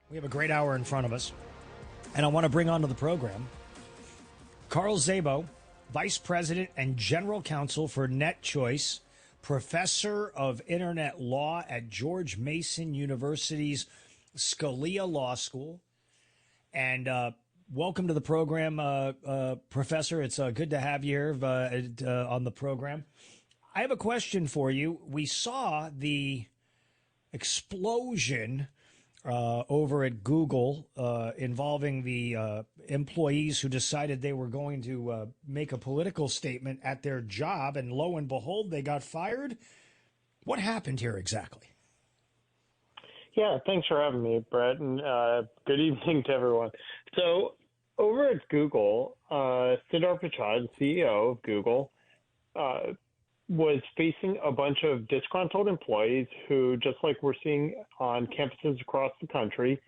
We have a great hour in front of us, and I want to bring onto the program Carl Szabo, Vice President and General Counsel for NetChoice, Professor of Internet Law at George Mason University's Scalia Law School. And welcome to the program, Professor. It's good to have you here on the program. I have a question for you. We saw the explosion over at Google involving the employees who decided they were going to make a political statement at their job, and lo and behold, they got fired. What happened here exactly? Yeah, thanks for having me, Brett, and good evening to everyone. So over at Google, Sundar Pichai, the CEO of Google, was facing a bunch of disgruntled employees who, just like we're seeing on campuses across the country,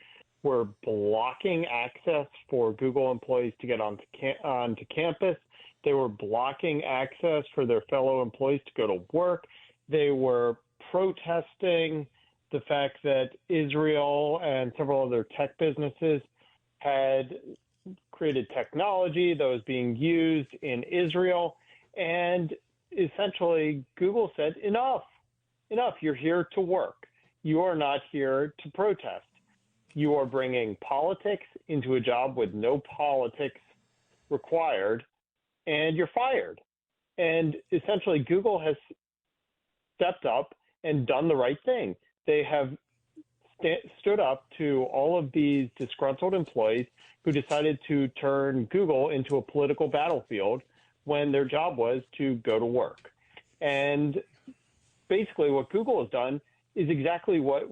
were blocking access for Google employees to get onto campus. They were blocking access for their fellow employees to go to work. They were protesting the fact that Israel and several other tech businesses had created technology that was being used in Israel. And essentially, Google said, enough, you're here to work. You are not here to protest. You are bringing politics into a job with no politics required, and you're fired. And essentially, Google has stepped up and done the right thing. They have stood up to all of these disgruntled employees who decided to turn Google into a political battlefield when their job was to go to work. And basically what Google has done is exactly what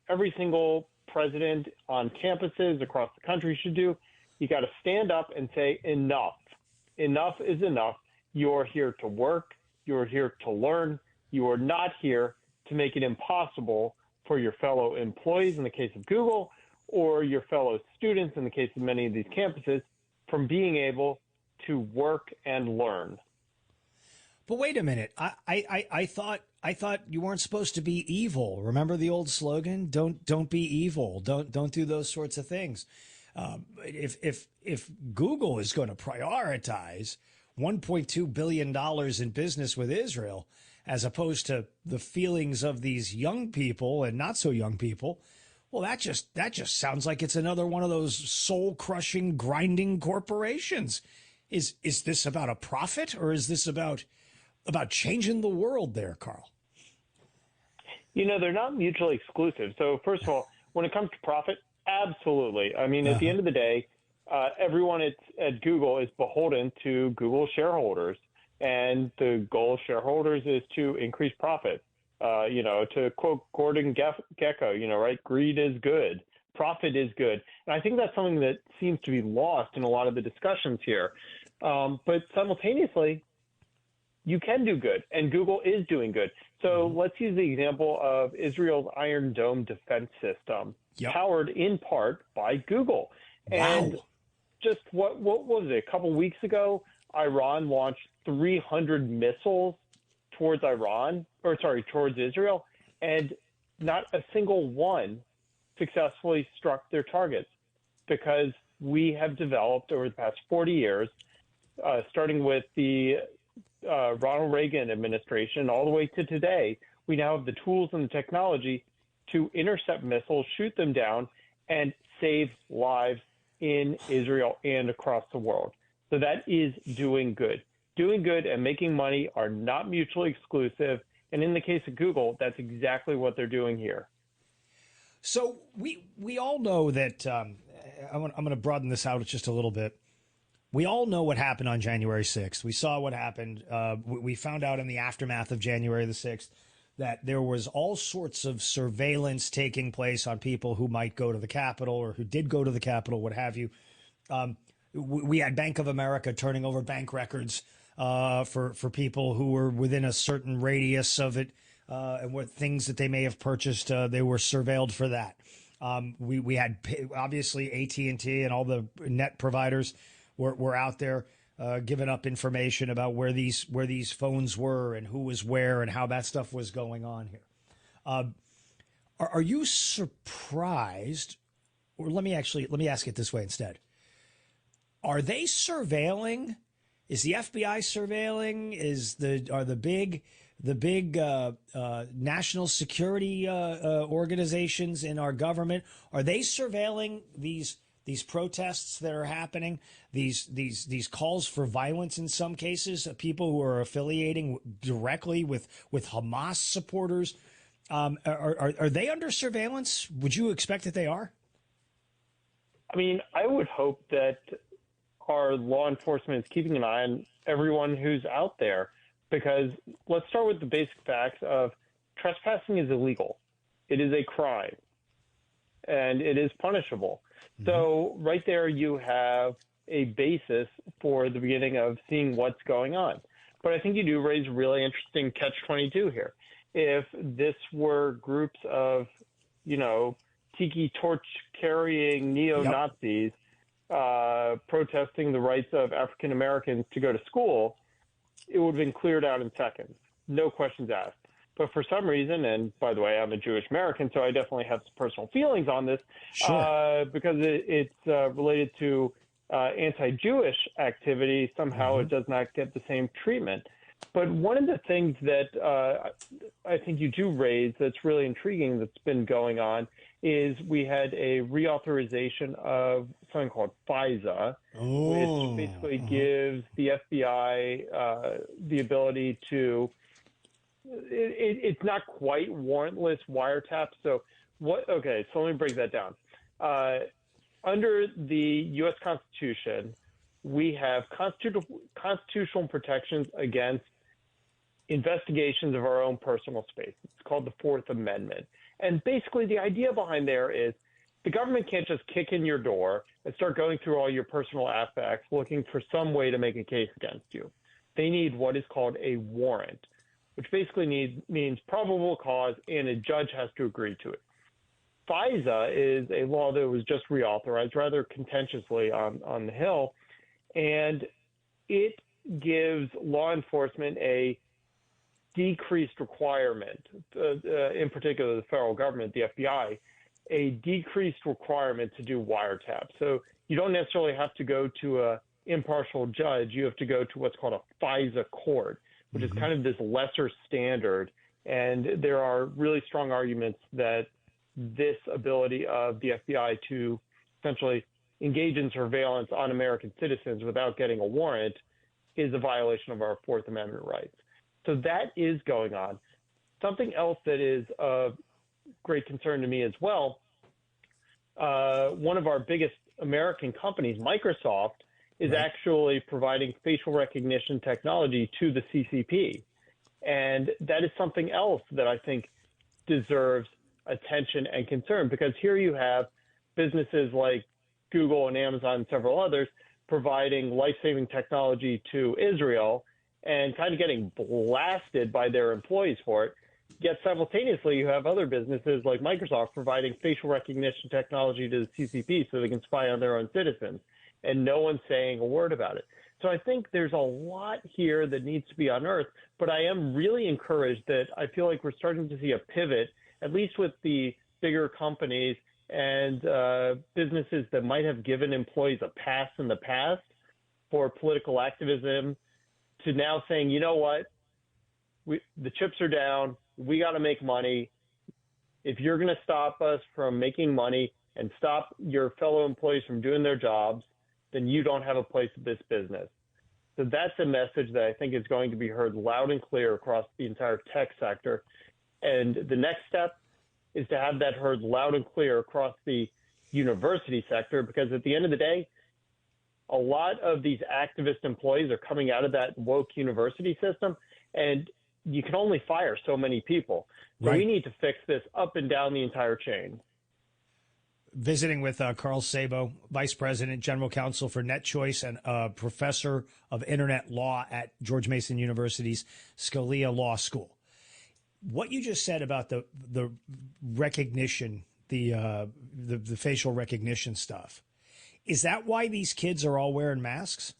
every single president on campuses across the country should do. You got to stand up and say, enough. Enough is enough. You're here to work. You're here to learn. You are not here to make it impossible for your fellow employees in the case of Google, or your fellow students in the case of many of these campuses, from being able to work and learn. But wait a minute. I thought you weren't supposed to be evil. Remember the old slogan? Don't be evil. Don't do those sorts of things. If Google is going to prioritize $1.2 billion in business with Israel, as opposed to the feelings of these young people and not so young people, well, that just sounds like it's another one of those soul-crushing, grinding corporations. Is this about a profit, or is this about changing the world there, Carl? You know, they're not mutually exclusive. So first of all, when it comes to profit, absolutely. I mean, at the end of the day, everyone at Google is beholden to Google shareholders. And the goal of shareholders is to increase profit. To quote Gordon Gekko, right? Greed is good. Profit is good. And I think that's something that seems to be lost in a lot of the discussions here. But simultaneously, you can do good, and Google is doing good. So let's use the example of Israel's Iron Dome defense system, powered in part by Google. Wow. And just what was it? A couple weeks ago, Iran launched 300 missiles towards Israel, and not a single one successfully struck their targets, because we have developed over the past 40 years, starting with the Ronald Reagan administration all the way to today, we now have the tools and the technology to intercept missiles, shoot them down, and save lives in Israel and across the world. So that is doing good. Doing good and making money are not mutually exclusive. And in the case of Google, that's exactly what they're doing here. So we all know that I'm going to broaden this out just a little bit. We all know what happened on January 6th. We saw what happened. We found out in the aftermath of January the 6th that there was all sorts of surveillance taking place on people who might go to the Capitol or who did go to the Capitol, what have you. We had Bank of America turning over bank records for people who were within a certain radius of it, and what things that they may have purchased. They were surveilled for that. We had obviously AT&T and all the net providers were out there giving up information about where these phones were and who was where and how that stuff was going on here. Are you surprised or let me ask it this way instead. Are they surveilling? Is the FBI surveilling? Are the big national security organizations in our government, are they surveilling these protests that are happening? These calls for violence in some cases, people who are affiliating directly with Hamas supporters. Are they under surveillance? Would you expect that they are? I mean, I would hope that our law enforcement is keeping an eye on everyone who's out there, because let's start with the basic facts of trespassing is illegal. It is a crime, and it is punishable. Mm-hmm. So right there you have a basis for the beginning of seeing what's going on. But I think you do raise a really interesting catch-22 here. If this were groups of, tiki torch-carrying neo-Nazis protesting the rights of African Americans to go to school, it would have been cleared out in seconds. No questions asked. But for some reason, and by the way, I'm a Jewish American, so I definitely have some personal feelings on this, sure. Because it's related to anti-Jewish activity, somehow mm-hmm. It does not get the same treatment. But one of the things that I think you do raise that's really intriguing that's been going on is we had a reauthorization of something called FISA, which basically gives the FBI the ability to it's not quite warrantless wiretap. So okay, so let me break that down. Under the U.S. Constitution, we have constitutional protections against investigations of our own personal space. It's called the Fourth Amendment. And basically the idea behind there is the government can't just kick in your door and start going through all your personal affects looking for some way to make a case against you. They need what is called a warrant, which basically means probable cause, and a judge has to agree to it. FISA is a law that was just reauthorized rather contentiously on the Hill, and it gives law enforcement a decreased requirement, in particular the federal government, the FBI, a decreased requirement to do wiretap. So you don't necessarily have to go to an impartial judge. You have to go to what's called a FISA court, which mm-hmm. is kind of this lesser standard. And there are really strong arguments that this ability of the FBI to essentially engage in surveillance on American citizens without getting a warrant is a violation of our Fourth Amendment rights. So that is going on. Something else that is of great concern to me as well, one of our biggest American companies, Microsoft, is right. actually providing facial recognition technology to the CCP. And that is something else that I think deserves attention and concern, because here you have businesses like Google and Amazon and several others providing life-saving technology to Israel and kind of getting blasted by their employees for it. Yet simultaneously, you have other businesses like Microsoft providing facial recognition technology to the CCP so they can spy on their own citizens, and no one's saying a word about it. So I think there's a lot here that needs to be unearthed, but I am really encouraged that I feel like we're starting to see a pivot, at least with the bigger companies and businesses that might have given employees a pass in the past for political activism, to now saying, you know what, the chips are down, we got to make money. If you're going to stop us from making money and stop your fellow employees from doing their jobs, then you don't have a place in this business. So that's a message that I think is going to be heard loud and clear across the entire tech sector. And the next step is to have that heard loud and clear across the university sector, because at the end of the day, a lot of these activist employees are coming out of that woke university system, and you can only fire so many people. So right. We need to fix this up and down the entire chain. Visiting with Carl Szabo, Vice President, General Counsel for NetChoice, and Professor of Internet Law at George Mason University's Scalia Law School. What you just said about the recognition, the facial recognition stuff, is that why these kids are all wearing masks?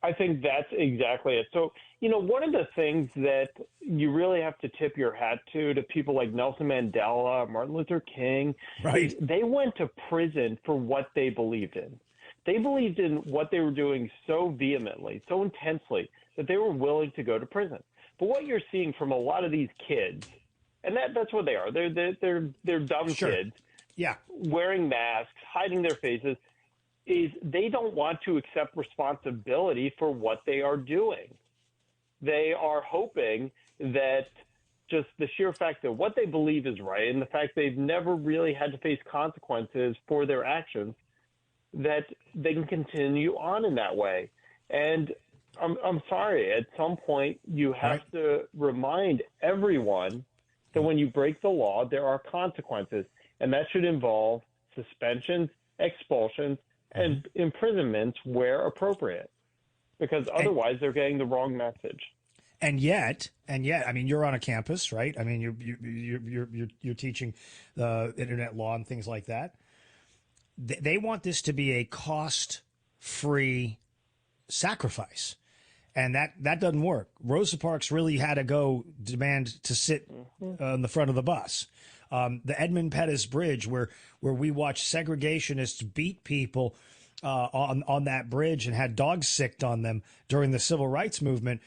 I think that's exactly it. So, one of the things that you really have to tip your hat to people like Nelson Mandela, Martin Luther King, Right. is they went to prison for what they believed in. They believed in what they were doing so vehemently, so intensely, that they were willing to go to prison. But what you're seeing from a lot of these kids, and that's what they are. They're dumb Sure. kids. Yeah. Wearing masks, hiding their faces, is they don't want to accept responsibility for what they are doing. They are hoping that just the sheer fact that what they believe is right and the fact they've never really had to face consequences for their actions, that they can continue on in that way. And I'm sorry, at some point you have to remind everyone that when you break the law, there are consequences, and that should involve suspensions, expulsions, and imprisonments where appropriate, because otherwise they're getting the wrong message. And yet, I mean, you're on a campus, right? I mean, you're teaching the internet law and things like that. They want this to be a cost-free sacrifice, and that doesn't work. Rosa Parks really had to go demand to sit on the front of the bus. The Edmund Pettus Bridge, where we watched segregationists beat people on that bridge and had dogs sicked on them during the civil rights movement.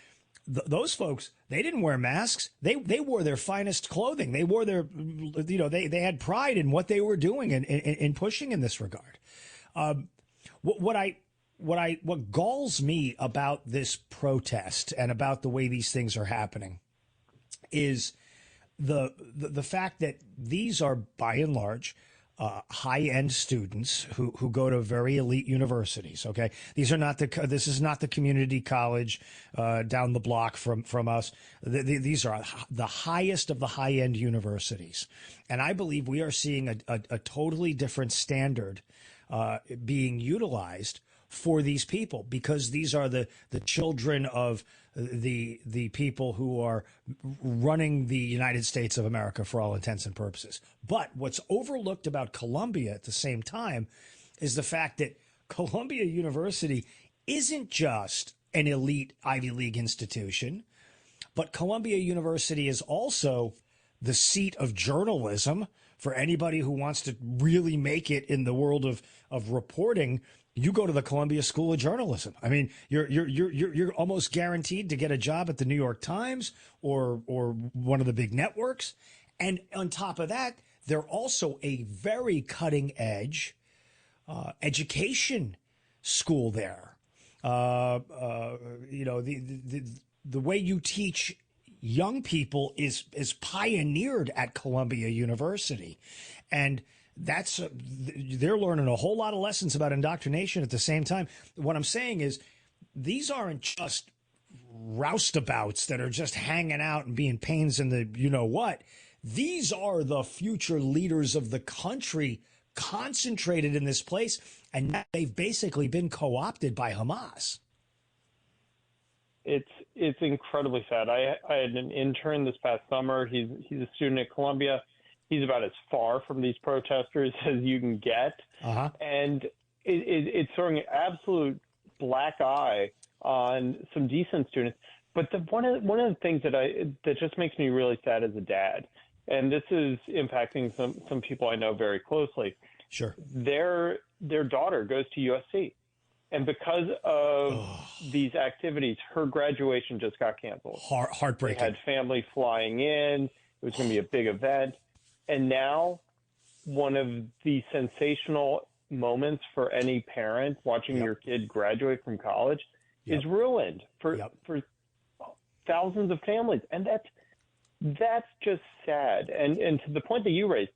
Those folks, they didn't wear masks. They wore their finest clothing. They wore their, they had pride in what they were doing in pushing in this regard. What galls me about this protest and about the way these things are happening is the fact that these are, by and large, high-end students who go to very elite universities. Okay, this is not the community college down the block from us. These are the highest of the high-end universities, and I believe we are seeing a totally different standard being utilized for these people, because these are the children of the people who are running the United States of America for all intents and purposes. But what's overlooked about Columbia at the same time is the fact that Columbia University isn't just an elite Ivy League institution, but Columbia University is also the seat of journalism for anybody who wants to really make it in the world of reporting. You go to the Columbia School of Journalism. I mean, you're almost guaranteed to get a job at the New York Times or one of the big networks. And on top of that, they're also a very cutting edge education school there. The way you teach young people is pioneered at Columbia University, and they're learning a whole lot of lessons about indoctrination at the same time. What I'm saying is, these aren't just roustabouts that are just hanging out and being pains in the you-know-what. These are the future leaders of the country concentrated in this place, and they've basically been co-opted by Hamas. It's incredibly sad. I had an intern this past summer. He's a student at Columbia. He's about as far from these protesters as you can get. And it's throwing an absolute black eye on some decent students. But one of the things that just makes me really sad as a dad, and this is impacting some people I know very closely. Sure. Their daughter goes to USC. And because of these activities, her graduation just got canceled. Heartbreaking. They had family flying in. It was going to be a big event. And now one of the sensational moments for any parent watching your kid graduate from college is ruined for thousands of families. And that's just sad. And to the point that you raised,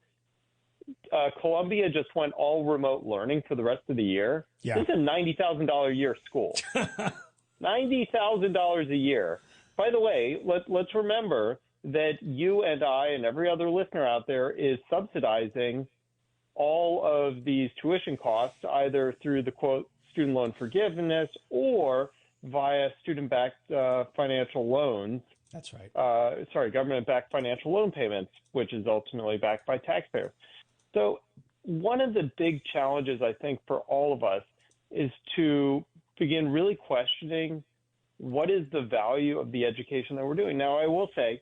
Columbia just went all remote learning for the rest of the year. Yeah. This is a $90,000 a year school. $90,000 a year. By the way, let's remember that you and I and every other listener out there is subsidizing all of these tuition costs, either through the, quote, student loan forgiveness or via student-backed financial loans. That's right. Government-backed financial loan payments, which is ultimately backed by taxpayers. So one of the big challenges, I think, for all of us is to begin really questioning what is the value of the education that we're doing. Now, I will say,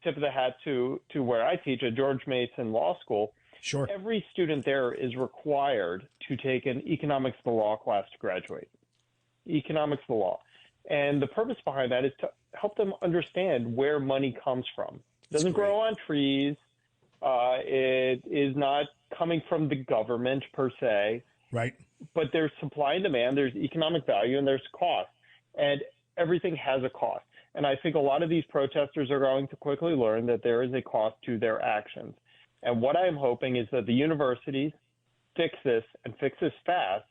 tip of the hat to where I teach at George Mason Law School. Sure. Every student there is required to take an economics of the law class to graduate. Economics of the law. And the purpose behind that is to help them understand where money comes from. It doesn't grow on trees. It is not coming from the government per se. Right. But there's supply and demand, there's economic value, and there's cost. And everything has a cost. And I think a lot of these protesters are going to quickly learn that there is a cost to their actions. And what I am hoping is that the universities fix this and fix this fast,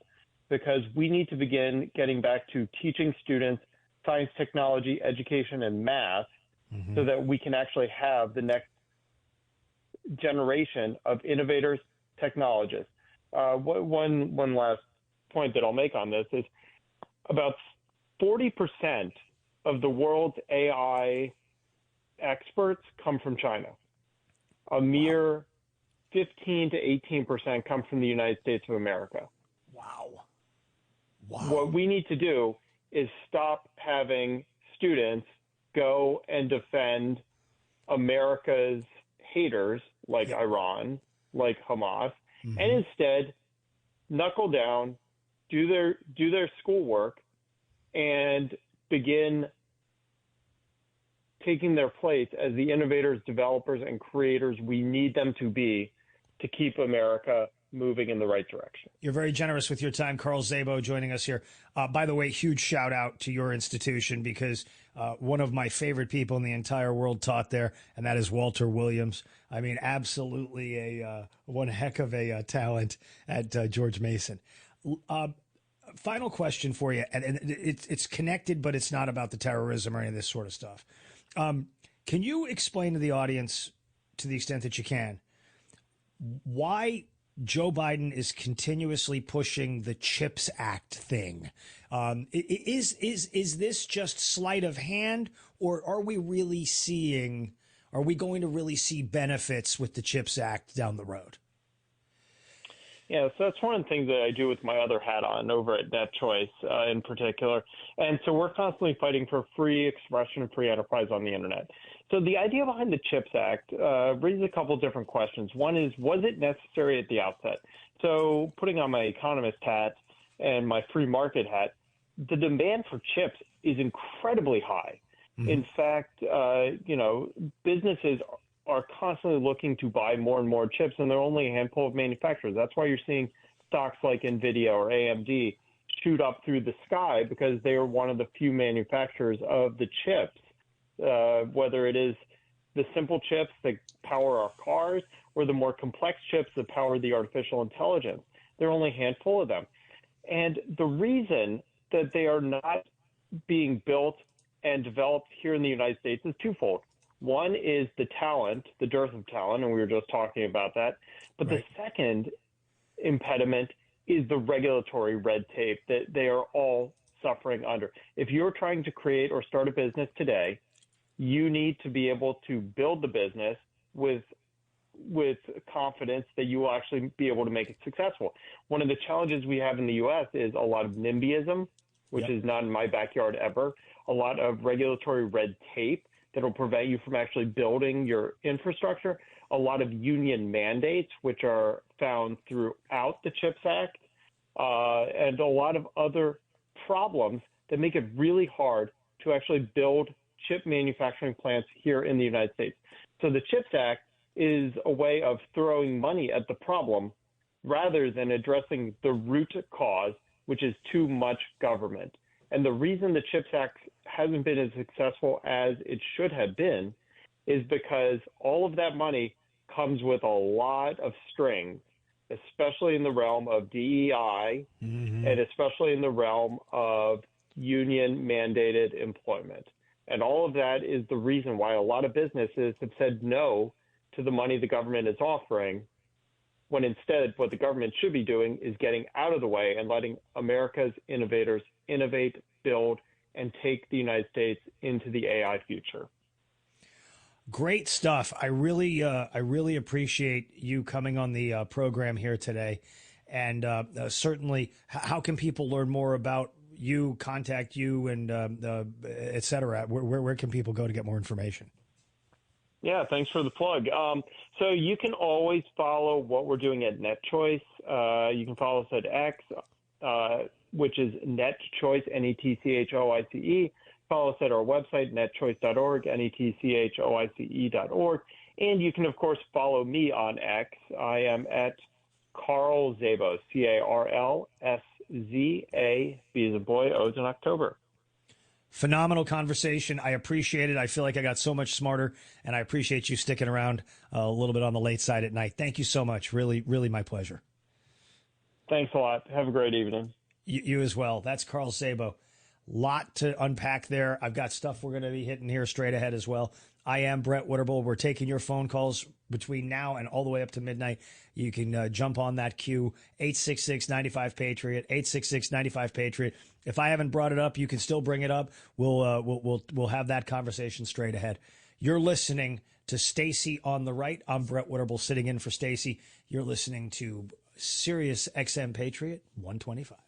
because we need to begin getting back to teaching students science, technology, education, and math so that we can actually have the next generation of innovators, technologists. One last point that I'll make on this is about 40% of the world's AI experts come from China. A mere 15 to 18% come from the United States of America. Wow. What we need to do is stop having students go and defend America's haters like Iran, like Hamas, and instead knuckle down, do their schoolwork, and begin taking their place as the innovators, developers, and creators we need them to be to keep America moving in the right direction. You're very generous with your time. Carl Szabo joining us here. By the way, huge shout out to your institution, because one of my favorite people in the entire world taught there, and that is Walter Williams. I mean, absolutely one heck of a talent at George Mason. Final question for you, and it's connected, but it's not about the terrorism or any of this sort of stuff. Can you explain to the audience, to the extent that you can, why Joe Biden is continuously pushing the CHIPS Act thing? Is this just sleight of hand, or are we going to really see benefits with the CHIPS Act down the road? Yeah, so that's one of the things that I do with my other hat on over at NetChoice in particular. And so we're constantly fighting for free expression and free enterprise on the internet. So the idea behind the CHIPS Act raises a couple of different questions. One is, was it necessary at the outset? So putting on my economist hat and my free market hat, the demand for chips is incredibly high. In fact, businesses are constantly looking to buy more and more chips, and there are only a handful of manufacturers. That's why you're seeing stocks like NVIDIA or AMD shoot up through the sky, because they are one of the few manufacturers of the chips, whether it is the simple chips that power our cars or the more complex chips that power the artificial intelligence. There are only a handful of them. And the reason that they are not being built and developed here in the United States is twofold. One is the talent, the dearth of talent, and we were just talking about that. But the second impediment is the regulatory red tape that they are all suffering under. If you're trying to create or start a business today, you need to be able to build the business with confidence that you will actually be able to make it successful. One of the challenges we have in the U.S. is a lot of NIMBYism, which is not in my backyard ever, a lot of regulatory red tape that will prevent you from actually building your infrastructure, a lot of union mandates, which are found throughout the CHIPS Act, and a lot of other problems that make it really hard to actually build chip manufacturing plants here in the United States. So the CHIPS Act is a way of throwing money at the problem rather than addressing the root cause, which is too much government. And the reason the CHIPS Act hasn't been as successful as it should have been is because all of that money comes with a lot of strings, especially in the realm of DEI and especially in the realm of union-mandated employment. And all of that is the reason why a lot of businesses have said no to the money the government is offering, when instead what the government should be doing is getting out of the way and letting America's innovators innovate, build, and take the United States into the AI future. Great stuff. I really appreciate you coming on the program here today. And certainly, how can people learn more about you, contact you, and et cetera, where can people go to get more information? Yeah, thanks for the plug. So you can always follow what we're doing at NetChoice. You can follow us at X, which is NetChoice, NetChoice. Follow us at our website, netchoice.org, netchoice.org. And you can, of course, follow me on X. I am at Carl Szabo, CarlSza, B as in boy, O as in October. Phenomenal conversation. I appreciate it. I feel like I got so much smarter, and I appreciate you sticking around a little bit on the late side at night. Thank you so much. Really, really my pleasure. Thanks a lot. Have a great evening. You as well. That's Carl Szabo. Lot to unpack there. I've got stuff we're going to be hitting here straight ahead as well. I am Brett Witterbull. We're taking your phone calls between now and all the way up to midnight. You can jump on that queue, 866-95-PATRIOT, 866-95-PATRIOT. If I haven't brought it up, you can still bring it up. We'll have that conversation straight ahead. You're listening to Stacy on the Right. I'm Brett Witterbull sitting in for Stacy. You're listening to Sirius XM Patriot 125.